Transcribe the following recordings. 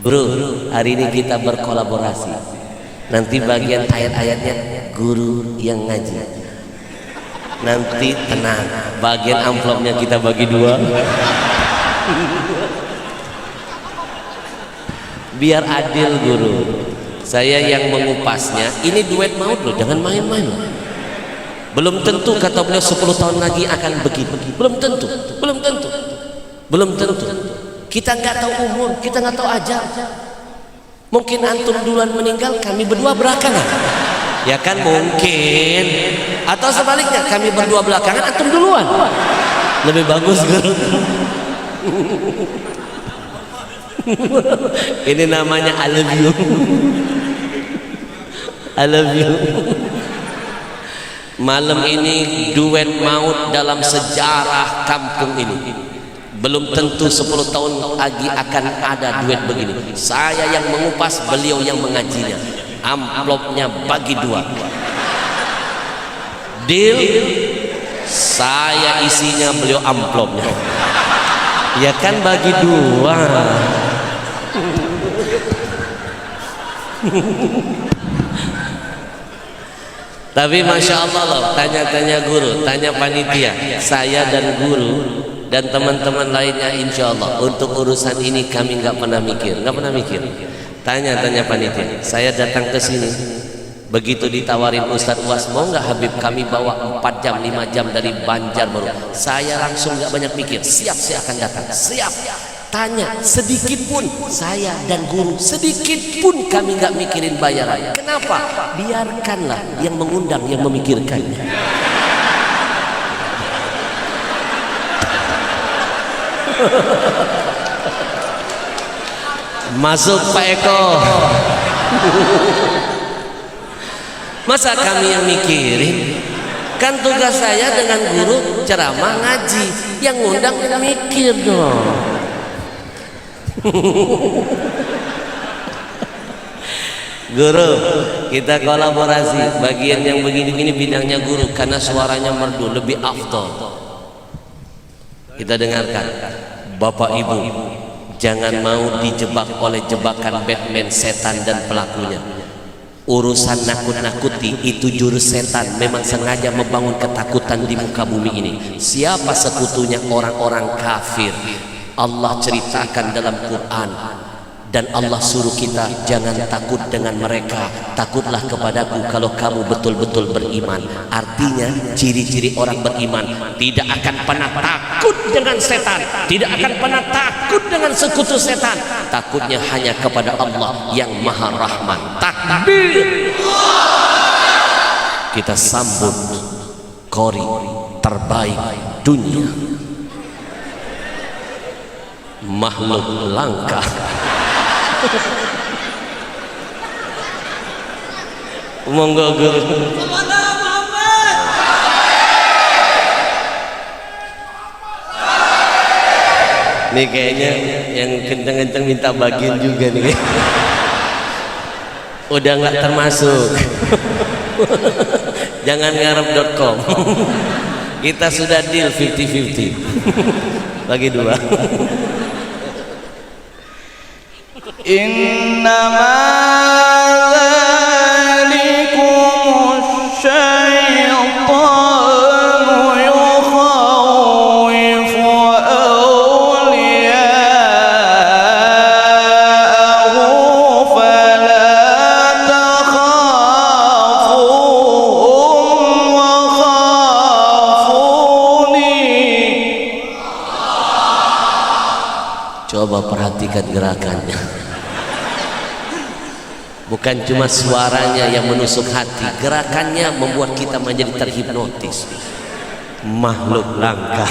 Bro, hari ini kita berkolaborasi. Nanti bagian ayat-ayatnya guru yang ngaji. Nanti tenang, bagian amplopnya kita bagi dua. Biar adil guru. Saya yang mengupasnya. Ini duet maut loh, jangan main-main loh. Belum tentu kata beliau 10 tahun lagi akan begitu. Belum tentu, belum tentu, belum tentu. Kita nggak tahu umur, kita nggak tahu ajal. Mungkin antum duluan meninggal, kami berdua belakangan. Ya kan mungkin. Atau sebaliknya, kami berdua belakangan, antum duluan. Lebih bagus guru. Ini namanya I love you. I love you. Malam ini duet maut dalam sejarah kampung ini. Belum tentu 10 tahun lagi akan ada duet begini. Saya yang mengupas, beliau yang mengajinya. Amplopnya bagi dua. Deal. Saya isinya, beliau amplopnya. Ya kan bagi dua. Tapi masya Allah loh, tanya-tanya guru, tanya panitia, saya dan guru dan teman-teman lainnya, insya Allah untuk urusan ini kami nggak pernah mikir. Tanya-tanya panitia, saya datang ke sini, begitu ditawarin Ustadz Uwas, mau nggak Habib kami bawa 4 jam 5 jam dari Banjarbaru, saya langsung nggak banyak mikir, siap, saya akan datang, siap. Tanya sedikit pun, saya dan guru sedikit pun kami nggak mikirin bayaran. Kenapa? Biarkanlah yang mengundang yang memikirkannya. Masuk Pak Eko. Masa kami yang mikirin? Kan tugas saya dengan guru ceramah ngaji, yang ngundang mikir dong. Guru, kita kolaborasi. Bagian yang begini-begini bidangnya guru, karena suaranya merdu, lebih afdol. Kita dengarkan. Bapak Ibu, jangan mau dijebak oleh jebakan Batman, setan dan pelakunya. Urusan nakut-nakuti itu jurus setan, memang sengaja membangun ketakutan di muka bumi ini. Siapa sekutunya? Orang-orang kafir. Allah ceritakan dalam Quran, dan Allah suruh kita jangan takut dengan mereka, takutlah kepadaku kalau kamu betul-betul beriman. Artinya ciri-ciri orang beriman tidak akan pernah takut dengan setan, tidak akan pernah takut dengan sekutu setan. Takutnya hanya kepada Allah yang Maha Rahman. Takbir. Kita sambut kori terbaik dunia, makhluk langka. Monggo guru. Nih kayaknya yang kenceng-kenceng minta bagian juga nih. Udah nggak termasuk. Jangan ngarep.com. Kita sudah deal 50-50. Bagi dua. Innama dzalikumus syaitanu yukhawwifu awliya'ahu fala takhafuhum wa khafuni. Coba perhatikan gerakannya. Bukan cuma suaranya yang menusuk hati, gerakannya membuat kita menjadi terhipnotis. Makhluk langka.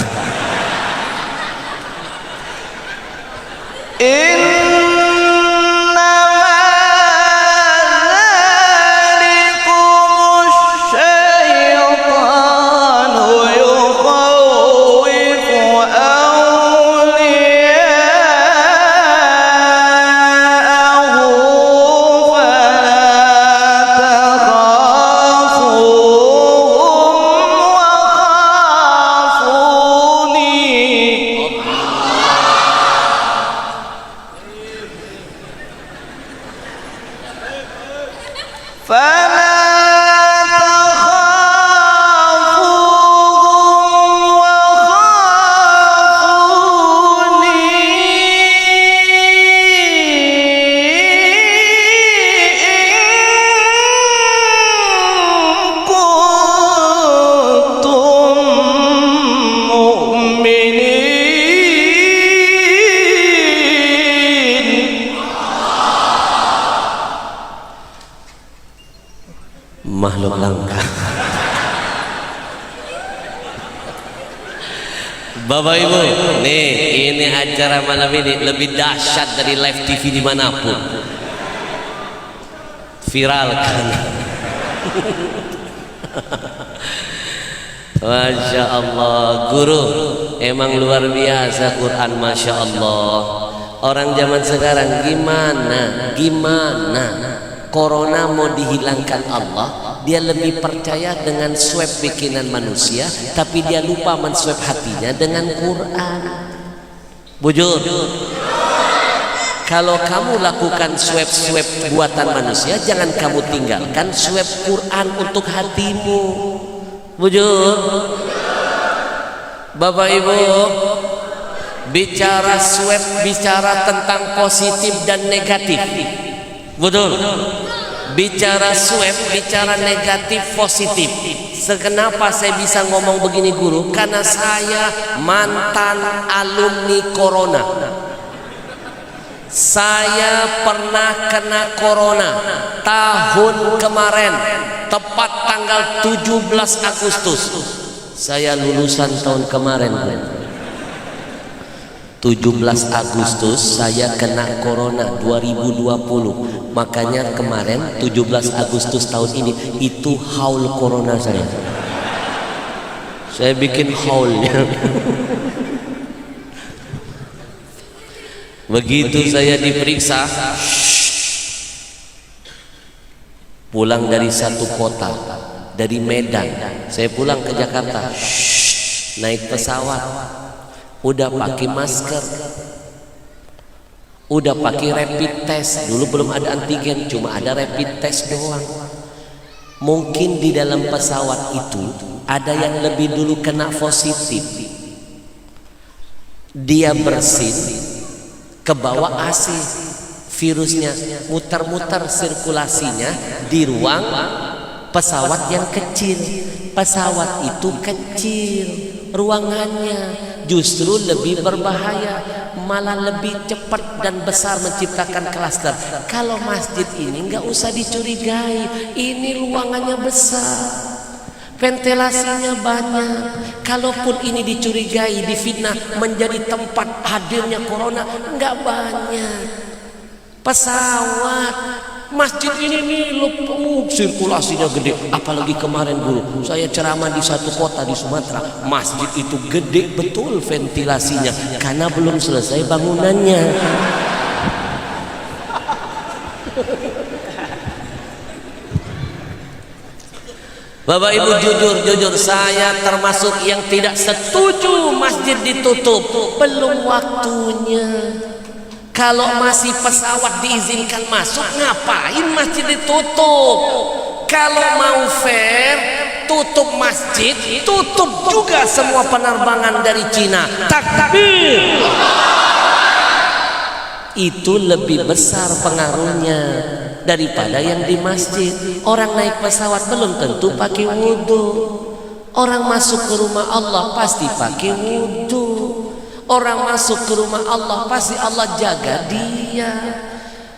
فلا تخافوهم makhluk langka. Bapak Ibu, nih ini acara malam ini lebih dahsyat dari live TV dimanapun. Viral kan? Masya Allah, guru emang luar biasa Quran, Masya Allah. Orang zaman sekarang gimana Corona mau dihilangkan Allah, dia lebih percaya dengan swab bikinan manusia, tapi dia lupa menswab hatinya dengan Quran. Bujur. Kalau kamu lakukan swab buatan manusia, jangan kamu tinggalkan swab Quran untuk hatimu. Bujur. Bapak Ibu, bicara swab, bicara tentang positif dan negatif. Betul. Bicara swab, bicara negatif positif. Kenapa saya bisa ngomong begini guru? Karena saya mantan alumni corona. Saya pernah kena corona tahun kemarin, tepat tanggal 17 Agustus. Saya lulusan tahun kemarin. 17 Agustus saya kena corona 2020. Makanya kemarin 17 Agustus tahun ini itu haul corona saya. Saya bikin haulnya. Begitu saya diperiksa, pulang dari satu kota, dari Medan, saya pulang ke Jakarta, naik pesawat, udah pakai masker, udah pakai rapid test. Dulu belum ada antigen, cuma ada rapid test doang. Mungkin di dalam pesawat itu ada yang lebih dulu kena positif. Dia bersin, ke bawah AC, virusnya muter-muter sirkulasinya di ruang pesawat yang kecil. Pesawat itu kecil ruangannya, justru lebih berbahaya, malah lebih cepat dan besar menciptakan klaster. Kalau masjid ini nggak usah dicurigai, ini ruangannya besar, ventilasinya banyak. Kalaupun ini dicurigai, difitnah menjadi tempat hadirnya corona, nggak banyak. Pesawat, masjid ini nih sirkulasinya gede. Apalagi kemarin guru, saya ceramah di satu kota di Sumatera, masjid itu gede betul ventilasinya, karena belum selesai bangunannya. Bapak Ibu, jujur saya termasuk yang tidak setuju masjid ditutup. Belum waktunya. Kalau masih pesawat diizinkan masuk, ngapain masjid ditutup? Kalau mau fair, tutup masjid, tutup juga semua penerbangan dari Cina. Takbir. Itu lebih besar pengaruhnya daripada yang di masjid. Orang naik pesawat belum tentu pakai wudhu. Orang masuk ke rumah Allah pasti pakai wudhu. Orang masuk ke rumah Allah pasti Allah jaga dia.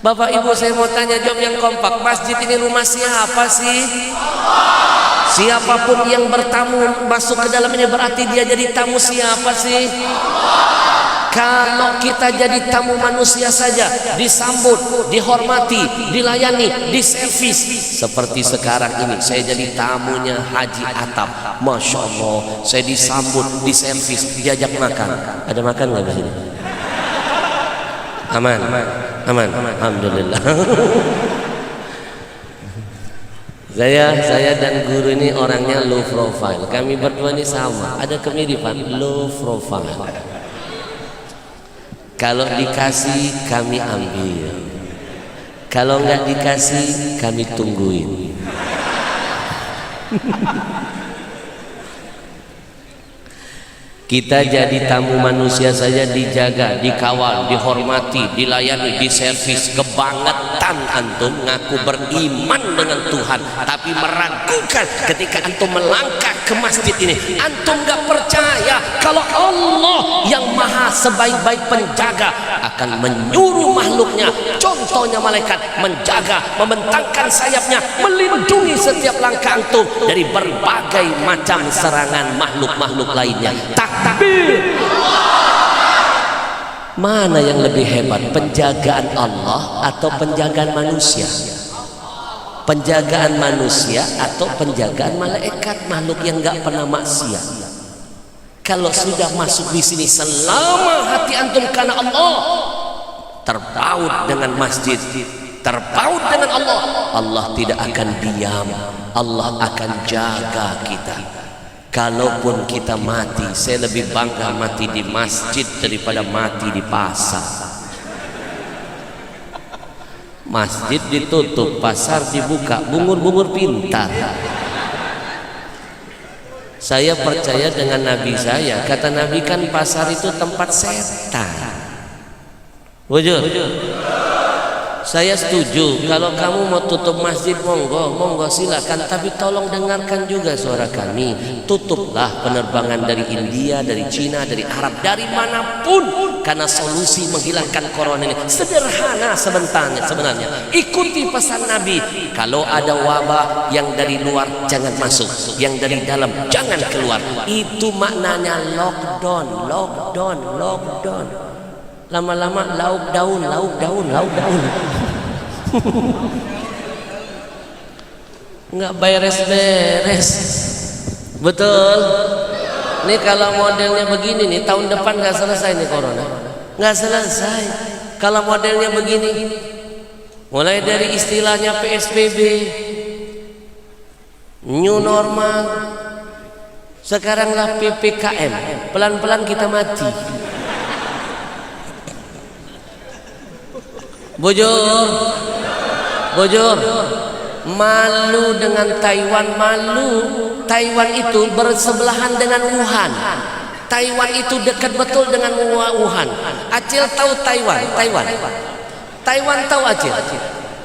Bapak Ibu, saya mau tanya, jawab yang kompak. Masjid ini rumah siapa sih? Siapapun yang bertamu masuk ke dalamnya berarti dia jadi tamu siapa sih? Kalau kita jadi tamu manusia saja, disambut, dihormati, dilayani, diservis. Seperti sekarang ini, saya jadi tamunya Haji Atap. Masya Allah, saya disambut, diservis, diajak makan. Ada makan nggak di sini? Aman, alhamdulillah. Saya dan guru ini orangnya low profile. Kami berdua ini sama, ada kemiripan, low profile. Kalau dikasih kami ambil, Kalau nggak dikasih, kami tungguin. Kita jadi tamu manusia saja dijaga, dikawal, dihormati, dilayani, diservis. Kebangetan antum ngaku beriman dengan Tuhan, tapi meragukan ketika antum melangkah ke masjid ini. Antum gak percaya kalau Allah yang maha sebaik-baik penjaga akan menyuruh makhluknya, contohnya malaikat, menjaga, membentangkan sayapnya, melindungi setiap langkah antum dari berbagai macam serangan makhluk-makhluk lainnya. Takbir. Mana yang lebih hebat, penjagaan Allah atau penjagaan manusia? Penjagaan manusia atau penjagaan malaikat, makhluk yang nggak pernah maksiat? Kalau sudah masuk di sini, selama hati antum karena Allah, terpaut dengan masjid, terpaut dengan Allah, Allah tidak akan diam, Allah akan jaga kita. Kalaupun kita mati, saya lebih bangga mati di masjid daripada mati di pasar. Masjid ditutup, pasar dibuka, bungur-bungur pintar. Saya percaya dengan Nabi saya. Kata Nabi kan pasar itu tempat setan. Wujud. Saya setuju kalau kamu mau tutup masjid, monggo silakan, tapi tolong dengarkan juga suara kami. Tutuplah penerbangan dari India, dari Cina, dari Arab, dari manapun, karena solusi menghilangkan corona ini sederhana sebenarnya. Ikuti pesan Nabi. Kalau ada wabah, yang dari luar jangan masuk, yang dari dalam jangan keluar. Itu maknanya lockdown. Lama-lama lauk daun. Nggak beres-beres. Betul. Nih kalau modelnya begini nih, tahun depan nggak selesai nih corona. Nggak selesai. Kalau modelnya begini, mulai dari istilahnya PSBB, new normal, sekaranglah PPKM. Pelan-pelan kita mati. Bojor, malu dengan Taiwan, malu. Taiwan itu bersebelahan dengan Wuhan. Taiwan itu dekat betul dengan Wuhan. Acil tahu Taiwan tahu Acil.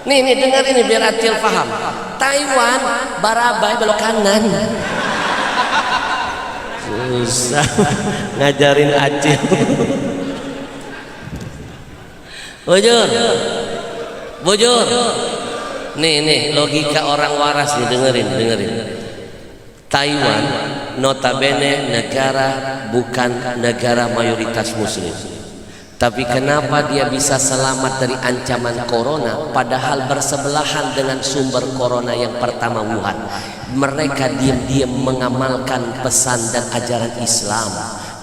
Nih dengar ini biar Acil paham. Taiwan barabai belok kanan. Susah ngajarin Acil. Bojor. Nih logika orang waras nih, dengerin. Taiwan notabene bukan negara mayoritas muslim. Tapi kenapa dia bisa selamat dari ancaman corona padahal bersebelahan dengan sumber corona yang pertama Wuhan? Mereka diam-diam mengamalkan pesan dan ajaran Islam.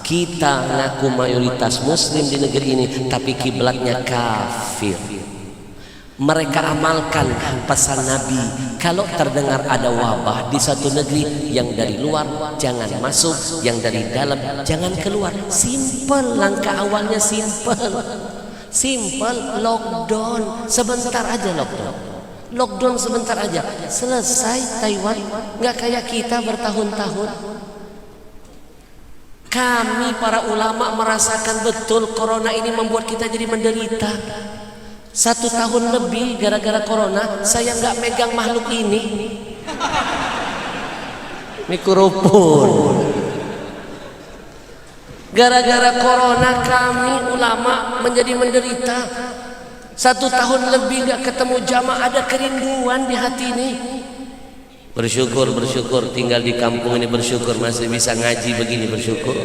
Kita ngaku mayoritas muslim di negeri ini, tapi kiblatnya kafir. Mereka amalkan pesan Nabi. Kalau terdengar ada wabah di satu negeri, yang dari luar jangan masuk, yang dari dalam jangan keluar. Simple, langkah awalnya simple. Lockdown sebentar aja, lockdown sebentar aja, selesai. Taiwan nggak kayak kita bertahun-tahun. Kami para ulama merasakan betul corona ini membuat kita jadi menderita. 1 tahun lebih gara-gara corona saya nggak megang makhluk ini, mikrofon. Gara-gara corona kami ulama menjadi menderita. 1 tahun lebih nggak ketemu jamaah, ada kerinduan di hati ini. Bersyukur tinggal di kampung ini, bersyukur masih bisa ngaji begini, bersyukur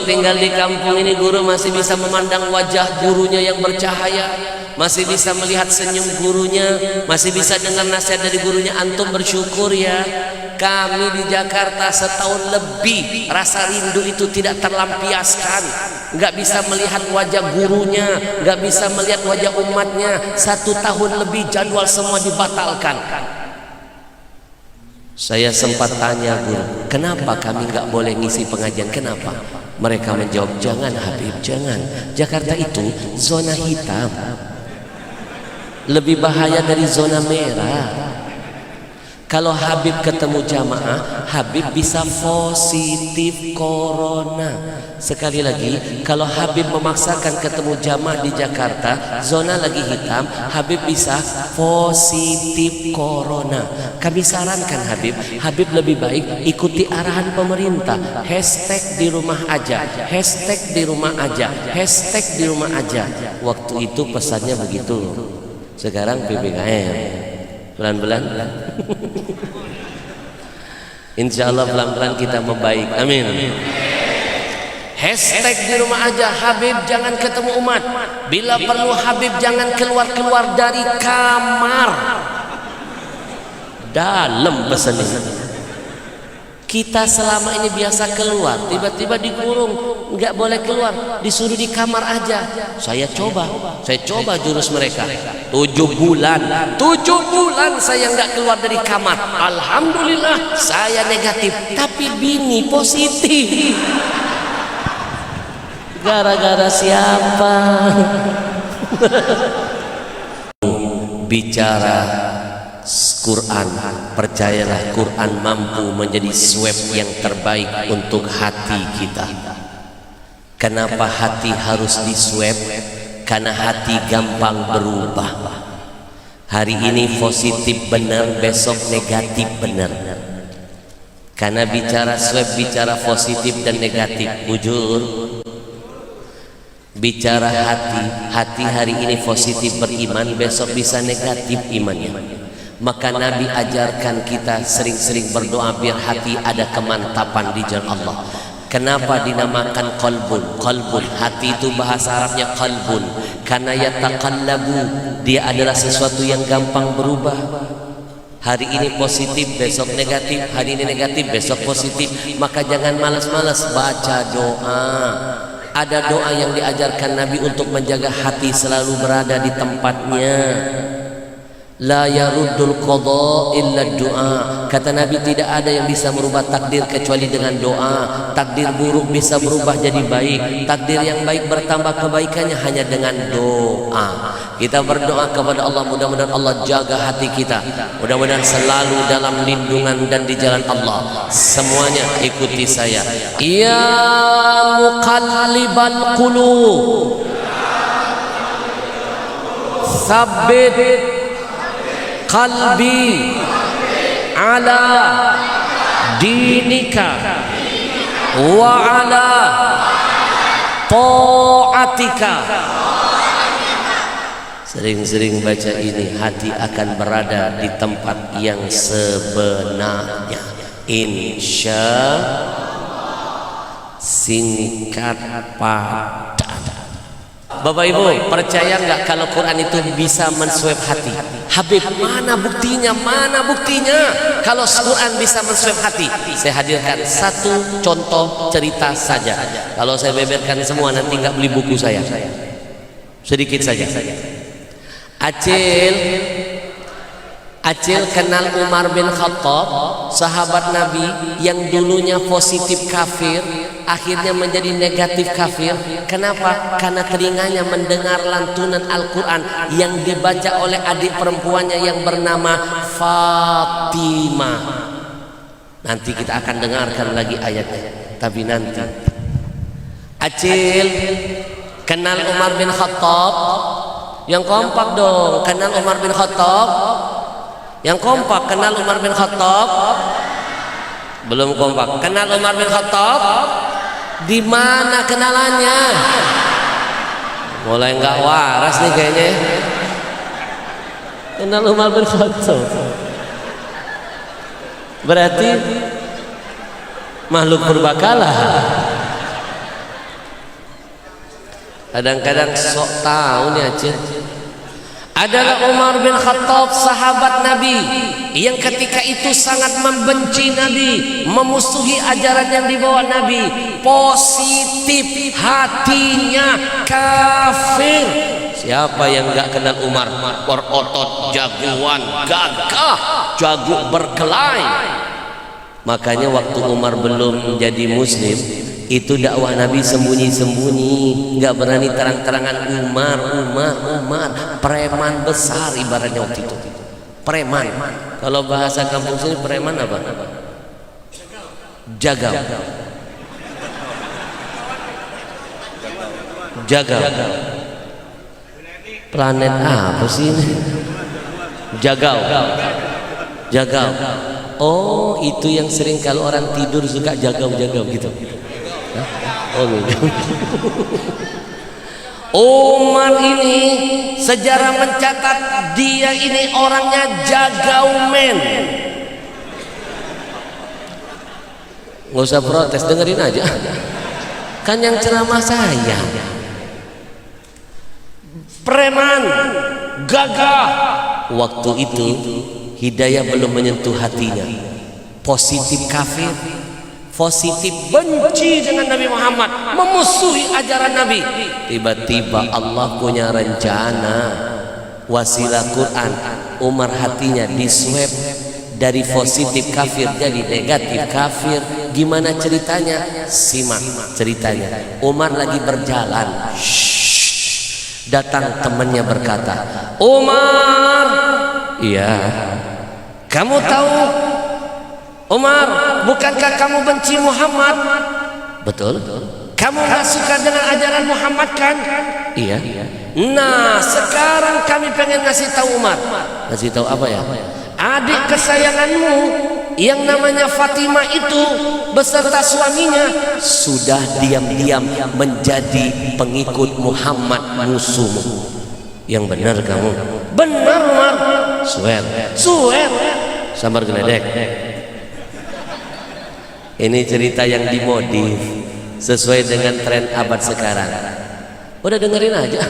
tinggal di kampung ini, guru masih bisa memandang wajah gurunya yang bercahaya, masih bisa melihat senyum gurunya, masih bisa dengar nasihat dari gurunya. Antum bersyukur ya. Kami di Jakarta setahun lebih rasa rindu itu tidak terlampiaskan. Nggak bisa melihat wajah gurunya, nggak bisa melihat wajah umatnya. 1 tahun lebih jadwal semua dibatalkan. Saya sempat tanya guru, kenapa kami nggak boleh ngisi pengajian? Kenapa? Mereka menjawab, jangan Habib, jangan. Jakarta itu zona hitam, lebih bahaya dari zona merah. Kalau Habib ketemu jamaah, Habib bisa positif corona. Sekali lagi, kalau Habib memaksakan ketemu jamaah di Jakarta, zona lagi hitam, Habib bisa positif corona. Kami sarankan Habib lebih baik ikuti arahan pemerintah. Hashtag di rumah aja, hashtag di rumah aja, hashtag di rumah aja. Waktu itu pesannya begitu. Sekarang PPKM. Pelan-pelan insya Allah pelan-pelan kita membaik, amin. Hashtag di rumah aja, Habib jangan ketemu umat. Bila perlu Habib jangan keluar-keluar dari kamar. Dalam pesan ini. Kita selama ini biasa keluar, tiba-tiba dikurung, nggak boleh keluar, disuruh di kamar aja. Saya coba jurus mereka. 7 bulan saya nggak keluar dari kamar. Alhamdulillah saya negatif, tapi bini positif. Gara-gara siapa? Bicara Quran, percayalah Quran mampu menjadi swab yang terbaik untuk hati kita. Kenapa hati harus diswab? Karena hati gampang berubah. Hari ini positif benar, besok negatif benar. Karena bicara swab, bicara positif dan negatif. Bujur, bicara hati hari ini positif beriman, besok bisa negatif imannya. Maka Nabi ajarkan kita sering-sering berdoa biar hati ada kemantapan di jalan Allah. Kenapa dinamakan qalbun? Qalbun, hati itu bahasa Arabnya qalbun, karena yataqallabu, dia adalah sesuatu yang gampang berubah. Hari ini positif, besok negatif, hari ini negatif, besok positif. Maka jangan malas-malas baca doa. Ada doa yang diajarkan Nabi untuk menjaga hati selalu berada di tempatnya. La yaruddul qadha illa doa. Kata Nabi, tidak ada yang bisa merubah takdir kecuali dengan doa. Takdir buruk bisa berubah jadi baik. Takdir yang baik bertambah kebaikannya hanya dengan doa. Kita berdoa kepada Allah, mudah-mudahan Allah jaga hati kita. Mudah-mudahan selalu dalam lindungan dan di jalan Allah. Semuanya ikuti saya. Ya muqallibal qulub, tsabbit qalbi ala dinika wa ala ta'atika. Sering-sering baca ini, hati akan berada di tempat yang sebenarnya. Insya singkat padat. Bapak Ibu, percaya nggak kalau Quran itu bisa menswab hati? Habib, mana buktinya? Mana buktinya kalau Quran bisa menswab hati? Saya hadirkan satu contoh cerita saja. Kalau saya beberkan semua nanti nggak beli buku saya. Sedikit saja. Acil kenal Umar bin Khattab, sahabat Nabi yang dulunya positif kafir, akhirnya menjadi negatif kafir. Kenapa? Karena telinganya mendengar lantunan Al-Quran yang dibaca oleh adik perempuannya yang bernama Fatimah. Nanti kita akan dengarkan lagi ayatnya, tapi nanti. Acil kenal Umar bin Khattab, yang kompak dong. Kenal Umar bin Khattab, yang kompak. Kenal Umar bin Khattab, belum kompak. Kenal Umar bin Khattab, di mana kenalannya? Mulai nggak waras nih kayaknya. Kenal Umar bin Khattab, berarti makhluk purbakala. Kadang-kadang sok tahu nih Aceh. Adalah Umar bin Khattab, sahabat Nabi yang ketika itu sangat membenci Nabi, memusuhi ajaran yang dibawa Nabi, positif hatinya kafir. Siapa yang gak kenal Umar? Berotot, jagoan, gagah, jago berkelahi. Makanya waktu Umar belum jadi muslim, itu dakwah Nabi sembunyi-sembunyi, nggak berani terang-terangan. Umar, preman besar ibaratnya waktu itu. Preman. Kalau bahasa kampung sini preman apa? Jagal. Planet apa sih ini? Jagal. Oh, itu yang sering kalau orang tidur suka jagau-jagau gitu. Oh gitu. Umar ini sejarah mencatat dia ini orangnya jagaumen. Nggak usah protes, dengerin aja. Kan yang ceramah saya. Preman, gagah. Waktu itu hidayah belum menyentuh hatinya. Positif kafir, positif benci dengan Nabi Muhammad, memusuhi ajaran Nabi. Tiba-tiba Allah punya rencana, wasilah Quran. Umar hatinya diswep dari positif kafir jadi negatif kafir. Gimana ceritanya? Simak ceritanya. Umar lagi berjalan, datang temannya berkata, Umar, iya, kamu tahu Umar, bukankah kamu benci Muhammad? Betul. Kamu gak suka dengan ajaran Muhammad kan? Iya. Nah, sekarang kami pengen ngasih tahu Umar. Ngasih tahu apa ya? Adik kesayanganmu yang namanya Fatimah itu beserta suaminya sudah diam-diam menjadi pengikut Muhammad, musuhmu. Yang benar kamu? Benar Umar. Swear. Sambar geledek. Ini cerita yang dimodif sesuai dengan tren abad sekarang. Udah dengerin aja.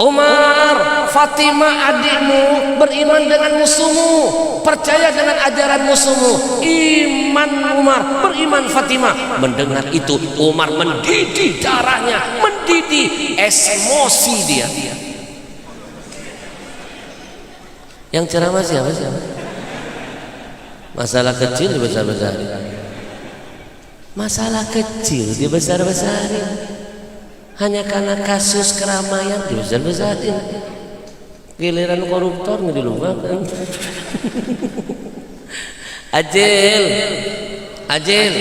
Umar, Fatimah adikmu beriman dengan musuhmu, percaya dengan ajaran musuhmu. Iman Umar, beriman Fatimah. Mendengar itu Umar mendidih darahnya, mendidih emosi dia. Yang ceramah siapa? Masalah kecil dibesar-besarin. Masalah kecil dibesar-besarin. Hanya karena kasus keramaian dibesar-besarin. Giliran koruptor nggak dilupakan. Ajil.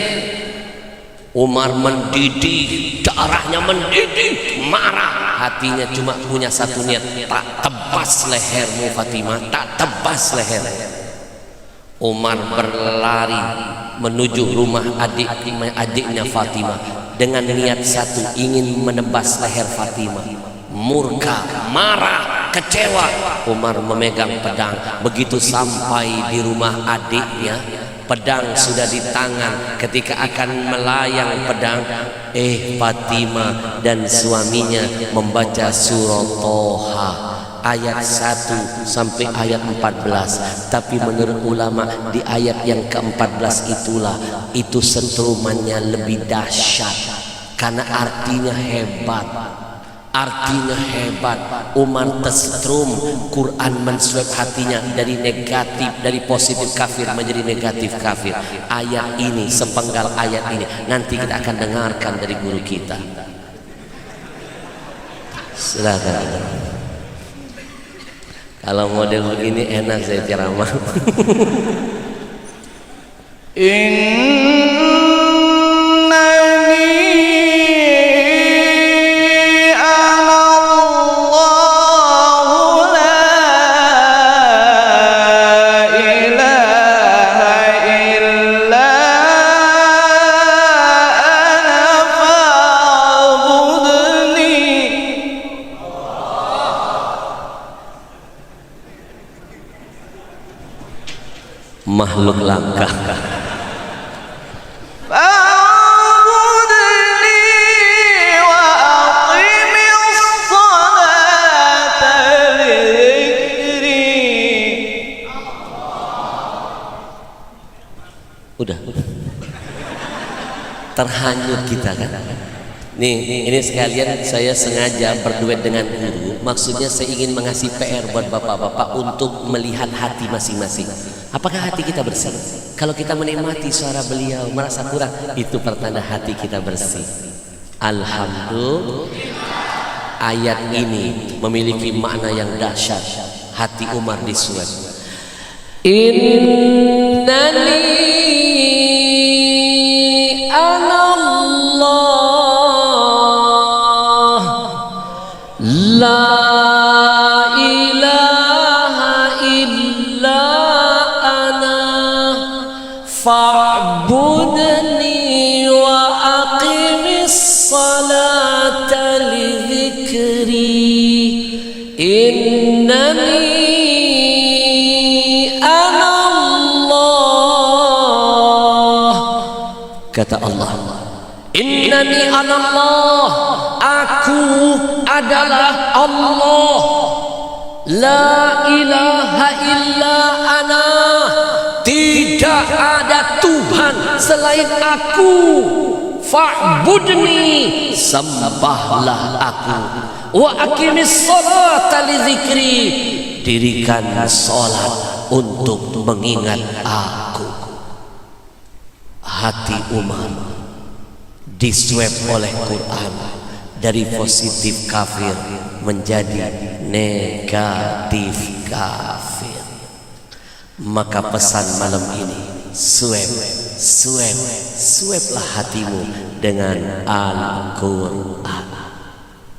Umar mendidih, darahnya mendidih, marah. Hatinya cuma punya satu niat, tak tebas lehermu Fatimah, tak tebas leher. Umar berlari menuju rumah adiknya Fatimah dengan niat satu, ingin menebas leher Fatimah. Murka, marah, kecewa, Umar memegang pedang. Begitu sampai di rumah adiknya, pedang sudah di tangan. Ketika akan melayang pedang, Fatimah dan suaminya membaca surah Toha ayat 1 sampai ayat 14. Tapi menurut ulama di ayat yang ke-14 itu sentrumannya lebih dahsyat karena artinya hebat. Umar tersetrum, Quran menswep hatinya dari negatif, dari positif kafir menjadi negatif kafir. Ayat ini, sepenggal ayat ini nanti kita akan dengarkan dari guru kita. Silakan. Kalau model begini enak saya ceramah. Makhluk langka. Udah terhanyut kita kan. Nih, ini sekalian saya sengaja berduet dengan guru. Maksudnya saya ingin mengasih PR buat bapak-bapak untuk melihat hati masing-masing. Apakah hati kita bersih? Kalau kita menikmati suara beliau merasa kurang, itu pertanda hati kita bersih. Alhamdulillah. Ayat ini memiliki makna yang dahsyat. Hati Umar disuap. Innani anallah la ilaha illa ana fa'budni wa aqimis salata li dhikri innani anallah. Kata Allah, innani anallah, aku adalah Allah, la ilaha illa ana, tidak ada Tuhan selain aku, fa'budni, sembahlah aku, wa aqimis salata li dzikri, dirikan salat untuk mengingat aku. Hati Umar diswep oleh Quran dari positif kafir menjadi negatif kafir. Maka pesan malam ini, sweplah hatimu dengan Al-Quran.